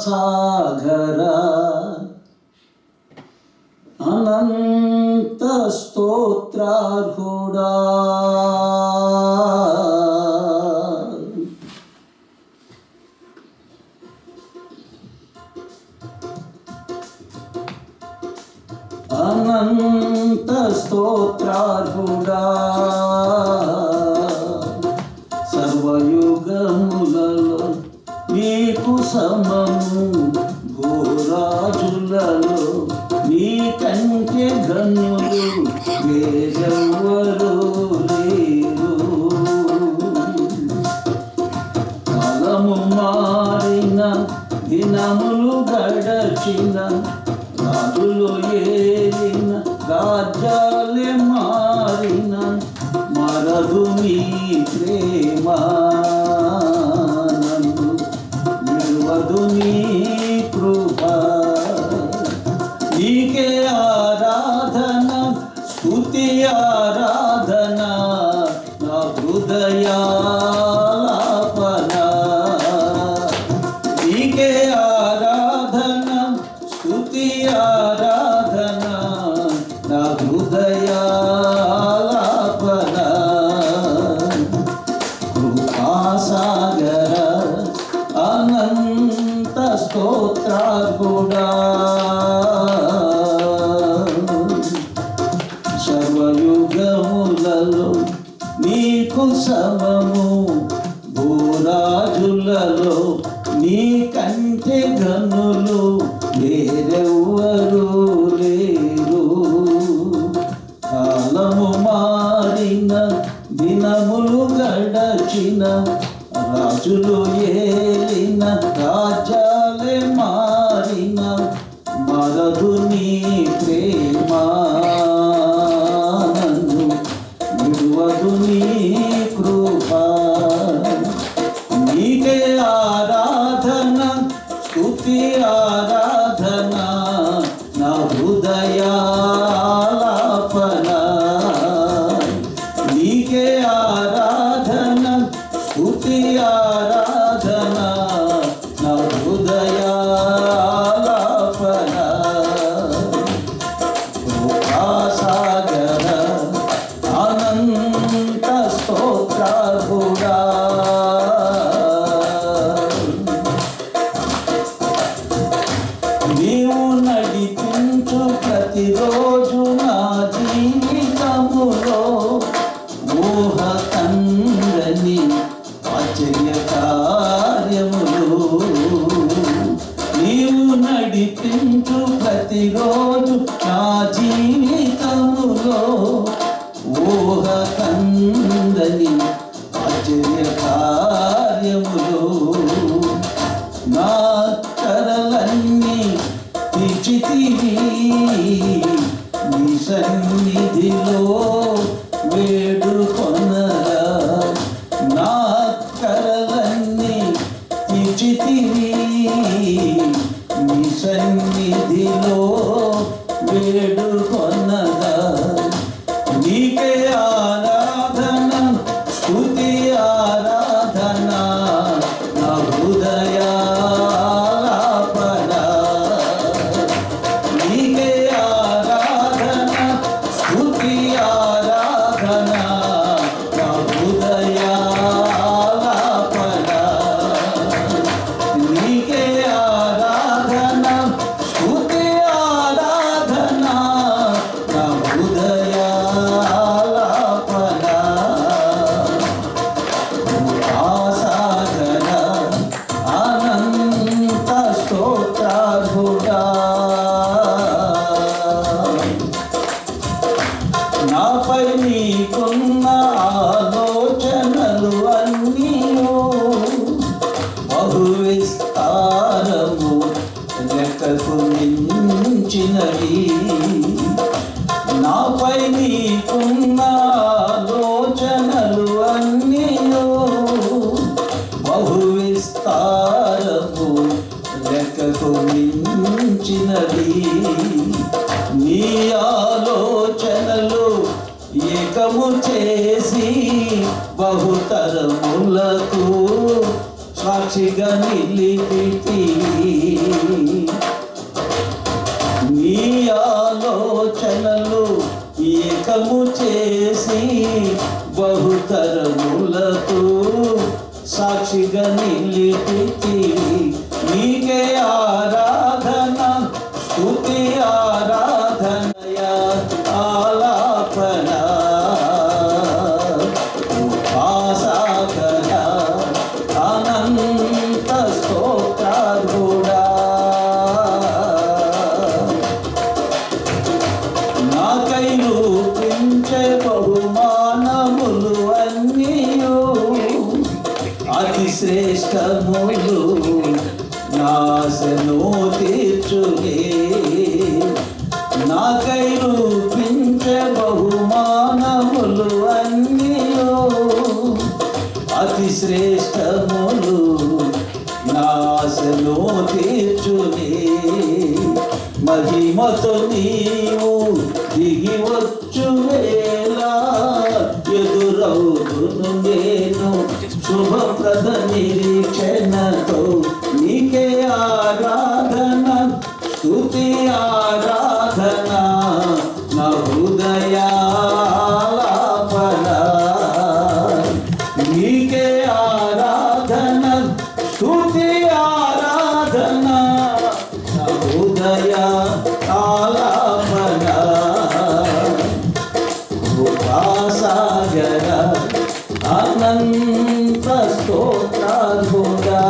కృపాసాగరా అనంత స్తోత్రార్హుడా అనంత స్తోత్రార్హుడా సర్వయుగములలో నీకు సమము భూరాజులలో నీ కంటే గనులు వేరెవ్వరు లేరు. కాలము మారిన దినములు గడచిన రాజులు ఏలిన రాజ్యాలే మారిన మరదు నీ ప్రేమ నన్ను విడువదు నీ కృప. నీకే ఆరాధన స్తుతి ఆరాధన నా హృదయాలాపన. నీకే ఆరాధన స్తుతి ఆరాధన నా హృదయాలాపన. కృపాసాగర అనంత స్తోత్రార్హుడా సర్వయుగములలో నీకు సమము భూరాజులలో నీ కంటే గనులు వేరెవ్వరు లేరు. కాలము మారిన దినములు గడచిన రాజులు ఏలిన రాజ్యాలే మారిన మరదు నీ ప్రేమ నన్ను విడువదు నీ కృప. నీకే ఆరాధన స్తుతి ఆరాధన నా హృదయాలాపన. నీకే ఆరాధన స్తుతి ఆరాధన నా హృదయాలాపన. కృపాసాగర అనంత స్తోత్రార్హుడా నీవు నడిపించు ప్రతిరోజు నా జీవితములో ఊహ కందని ఆశ్చర్య కార్యములు. నీవు నడిపించు ప్రతిరోజు నా జీవితములో ఊహ కందని ఆశ్చర్య కార్యములు. నా కరలన్నీ తీర్చితివి నీ సన్నిధిలో వేడుకొనరా. నా కరలన్నీ తీర్చితివి నీ సన్నిధిలో వేడుకొనరా. నీకే ఆరాధన స్తుతి ఆరాధన నా హృదయాలాపన. నీకే ఆరాధన స్తుతి ఆరాధన నా హృదయాలాపన. నీకే ఆరాధన స్తుతి ఆరాధన నా హృదయాలాపన. కృపాసాగర అనంత స్తోత్రార్హుడా నాపై నీకున్న ఆలోచనలు అన్నీయు బహు విస్తారము లెక్కకు మించినవి. నాపై నీకున్న ఆలోచనలు అన్నీయు బహు విస్తారము లెక్కకు మించినవి. నీ ఆలోచనలు ఏకము చేసి బహుతరములకు సాక్షిగా నిలిపితి. నీ ఆలోచనలు ఏకము చేసి బహుతరములతో సాక్షిగా నిలిపితి. నీకే ఆరాధన స్తుతి ఆరాధనయ ఆలాపన ఉపాసకన అనంత స్తోత్రార్హుడా. నాకై రూపించే బహుమానములు అన్నీయు అతి శ్రేష్టములు నాశను తీర్చునే. నాకై రూపించే బహుమానములు అన్నీయు అతి శ్రేష్టములు నాశను తీర్చునే. మహిమతో నీవు దిగి వచ్చు వేళ ఎదురవుతును నేను శుభప్రద నిరీక్షణతో. నీకే ఆరాధన స్తుతి ఆరాధన నా హృదయాలాపన. నీకే ఆరాధన స్తుతి ఆరాధన నా హృదయ ఆలాపన ఉపాసగర అనంత స్తోత్రార్హుడా.